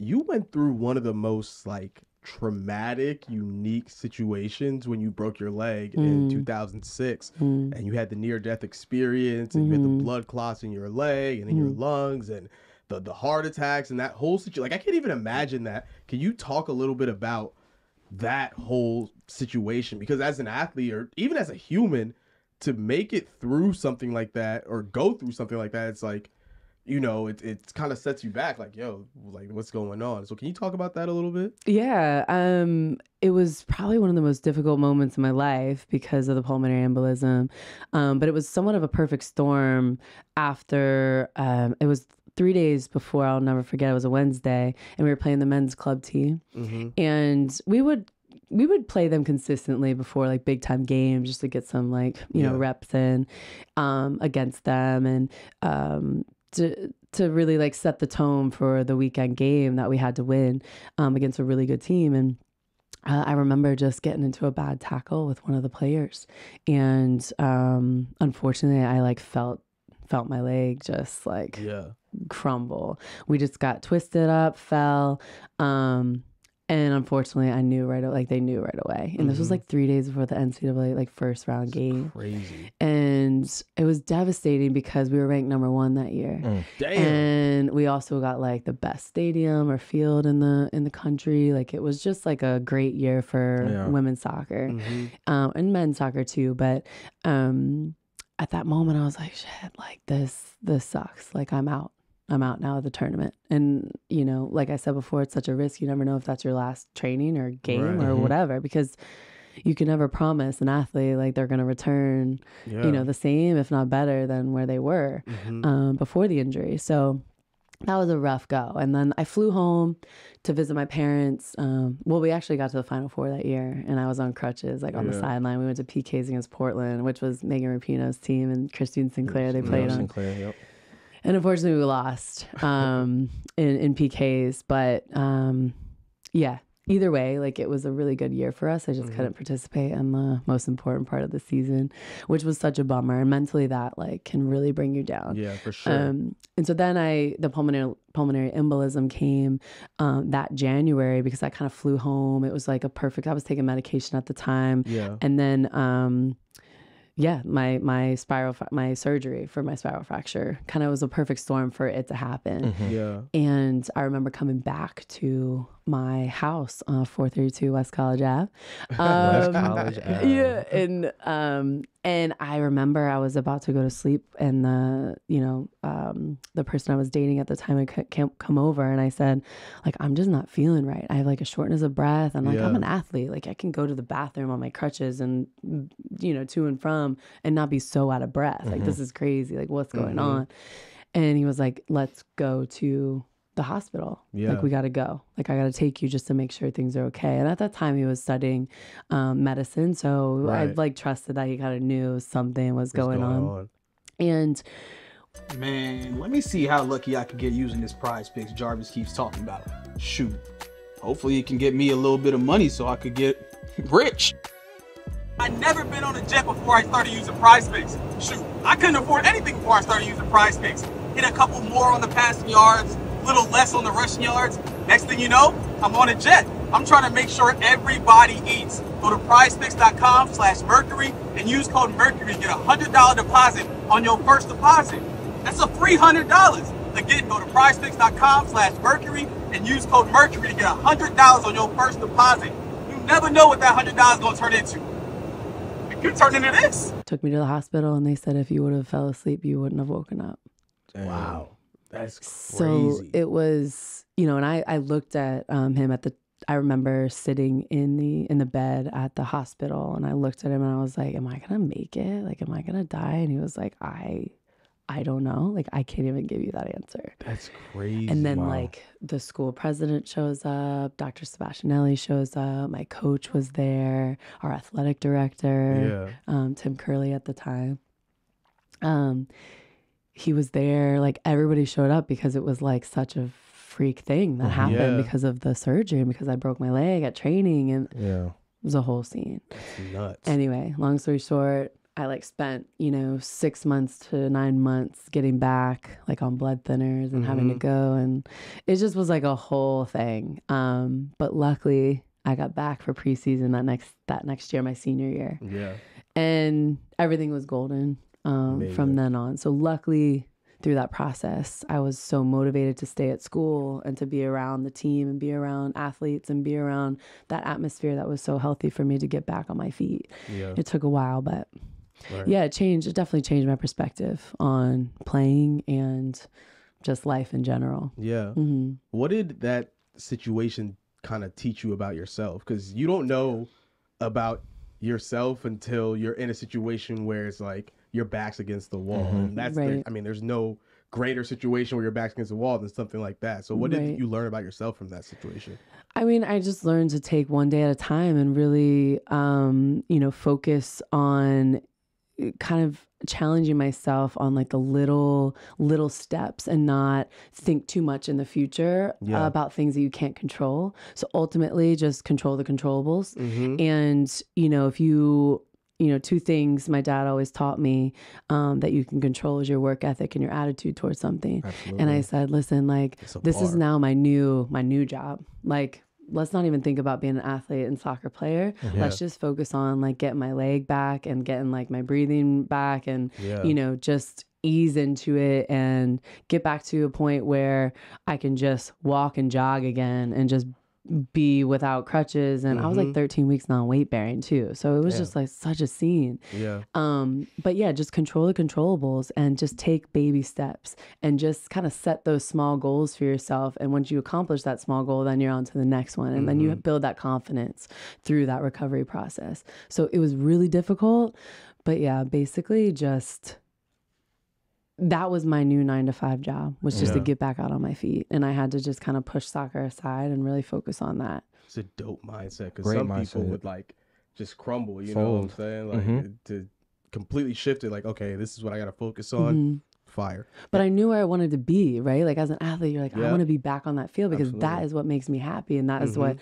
you went through one of the most like traumatic, unique situations when you broke your leg in 2006 and you had the near-death experience and you had the blood clots in your leg and in your lungs and the heart attacks and that whole situation. Like, I can't even imagine that. Can you talk a little bit about that whole situation? Because as an athlete or even as a human, to make it through something like that or go through something like that, it's like, you know, it kind of sets you back, like, yo, like, what's going on? So can you talk about that a little bit? Yeah. It was probably one of the most difficult moments in my life because of the pulmonary embolism. But it was somewhat of a perfect storm after, it was 3 days before, I'll never forget, it was a Wednesday, and we were playing the men's club team. And we would play them consistently before like big time games just to get some like, you know, reps in, against them. And, to really like set the tone for the weekend game that we had to win against a really good team. And I remember just getting into a bad tackle with one of the players, and unfortunately I like felt my leg just like crumble. We just got twisted up, fell, and unfortunately I knew they knew right away. And this was like 3 days before the NCAA like first round game. Crazy. And it was devastating because we were ranked #1 that year. Damn. And we also got like the best stadium or field in the country. Like, it was just like a great year for women's soccer, and men's soccer too. But at that moment I was like, shit, like this sucks. Like, I'm out now of the tournament. And, you know, like I said before, it's such a risk. You never know if that's your last training or game or whatever, because you can never promise an athlete like they're going to return, you know, the same, if not better than where they were before the injury. So that was a rough go. And then I flew home to visit my parents. Well, we actually got to the Final Four that year, and I was on crutches, like on the sideline. We went to PKs against Portland, which was Megan Rapinoe's team, and Christine Sinclair they played on. Sinclair, And unfortunately, we lost in PKs. But yeah, either way, like, it was a really good year for us. I just couldn't participate in the most important part of the season, which was such a bummer. And mentally, that like can really bring you down. Yeah, for sure. And so then the pulmonary embolism came that January, because I kind of flew home. It was like I was taking medication at the time. Yeah. And then my surgery for my spiral fracture kind of was a perfect storm for it to happen. Yeah. And I remember coming back to my house, 432 West College Ave. West College Ave. Yeah. And I remember I was about to go to sleep, and the person I was dating at the time had come over, and I said, like, I'm just not feeling right. I have like a shortness of breath, and like I'm an athlete. Like, I can go to the bathroom on my crutches and, you know, to and from, and not be so out of breath. Like, this is crazy. Like, what's going on? And he was like, let's go to the hospital. Like, we got to go. Like, I got to take you just to make sure things are okay. And at that time he was studying medicine. So I like trusted that he kind of knew something was going on. And man, let me see how lucky I could get using this Prize Picks Jarvis keeps talking about. Shoot. Hopefully it can get me a little bit of money so I could get rich. I never been on a jet before I started using Prize Picks. Shoot, I couldn't afford anything before I started using Prize Picks. Hit a couple more on the passing yards, a little less on the rushing yards. Next thing you know, I'm on a jet. I'm trying to make sure everybody eats. Go to prizepicks.com/Mercury and use code Mercury to get a $100 deposit on your first deposit. That's a $300. Again, go to prizepicks.com/Mercury and use code Mercury to get $100 on your first deposit. You never know what that $100 is going to turn into. It could turn into this. Took me to the hospital, and they said if you would have fell asleep, you wouldn't have woken up. Wow. That's crazy. So it was, you know, and I looked at him I remember sitting in the bed at the hospital, and I looked at him and I was like, am I going to make it? Like, am I going to die? And he was like, I don't know. Like, I can't even give you that answer. That's crazy. And then like the school president shows up, Dr. Sebastianelli shows up, my coach was there, our athletic director, Tim Curley at the time. He was there, like everybody showed up because it was like such a freak thing that happened because of the surgery and because I broke my leg at training, and it was a whole scene. That's nuts. Anyway, long story short, I like spent, 6 months to 9 months getting back like on blood thinners and having to go. And it just was like a whole thing. But luckily I got back for preseason that next year, my senior year. Yeah. And everything was golden from then on. So luckily through that process, I was so motivated to stay at school and to be around the team and be around athletes and be around that atmosphere that was so healthy for me to get back on my feet. Yeah. It took a while, but Right. yeah, it definitely changed my perspective on playing and just life in general. Yeah. What did that situation kind of teach you about yourself? Because you don't know about yourself until you're in a situation where it's like your back's against the wall. And that's, Right. there's no greater situation where your back's against the wall than something like that. So what did you learn about yourself from that situation? I mean, I just learned to take one day at a time and really, focus on kind of challenging myself on like the little steps and not think too much in the future about things that you can't control. So ultimately just control the controllables. And, if you, two things my dad always taught me that you can control is your work ethic and your attitude towards something. Absolutely. And I said, listen, like this is now my new job. Like, let's not even think about being an athlete and soccer player. Let's just focus on like getting my leg back and getting like my breathing back and, just ease into it and get back to a point where I can just walk and jog again and just be without crutches. And I was like 13 weeks non-weight bearing too. So it was just like such a scene. Yeah. But yeah, just control the controllables and just take baby steps and just kind of set those small goals for yourself. And once you accomplish that small goal, then you're on to the next one. And then you build that confidence through that recovery process. So it was really difficult, but yeah, basically just that was my new 9-to-5 job, was just to get back out on my feet. And I had to just kind of push soccer aside and really focus on that. It's a dope mindset, because Great some mindset. people would like just crumble, you know what I'm saying? Like to completely shift it, like, okay, this is what I got to focus on. Fire. But I knew where I wanted to be, right? Like as an athlete, you're like, I want to be back on that field because that Absolutely. is what makes me happy. And that is what,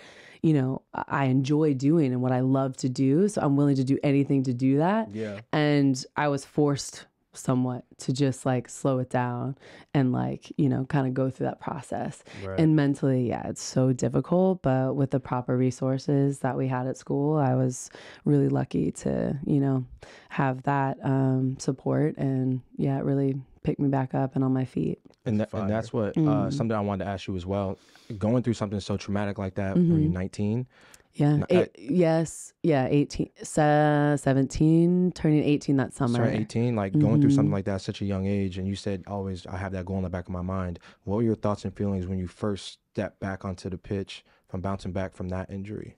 I enjoy doing and what I love to do. So I'm willing to do anything to do that. Yeah. And I was forced somewhat to just like slow it down and like, kind of go through that process. Right. And mentally, yeah, it's so difficult, but with the proper resources that we had at school, I was really lucky to, have that support, and yeah, it really picked me back up and on my feet. And that's what something I wanted to ask you as well. Going through something so traumatic like that when you're 19. Yeah. 18, 17, turning 18 that summer. Sorry, 18, like going through something like that at such a young age. And you said always, I have that goal in the back of my mind. What were your thoughts and feelings when you first stepped back onto the pitch from bouncing back from that injury?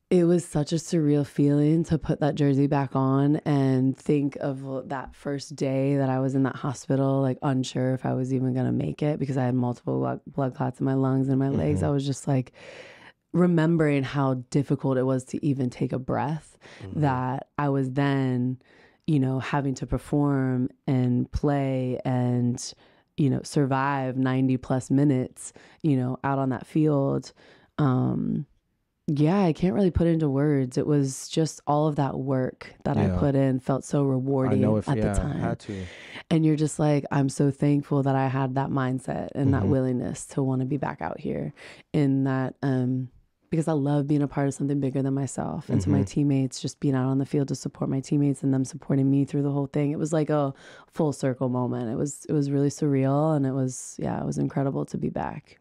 It was such a surreal feeling to put that jersey back on and think of that first day that I was in that hospital, like unsure if I was even going to make it because I had multiple blood clots in my lungs and my legs. I was just like, remembering how difficult it was to even take a breath, that I was then, having to perform and play and, survive 90 plus minutes, out on that field. Yeah, I can't really put it into words. It was just all of that work that I put in felt so rewarding at the time. Had to. And you're just like, I'm so thankful that I had that mindset and that willingness to want to be back out here in that, because I love being a part of something bigger than myself. And to my teammates, just being out on the field to support my teammates and them supporting me through the whole thing. It was like a full circle moment. It was really surreal. And it was incredible to be back.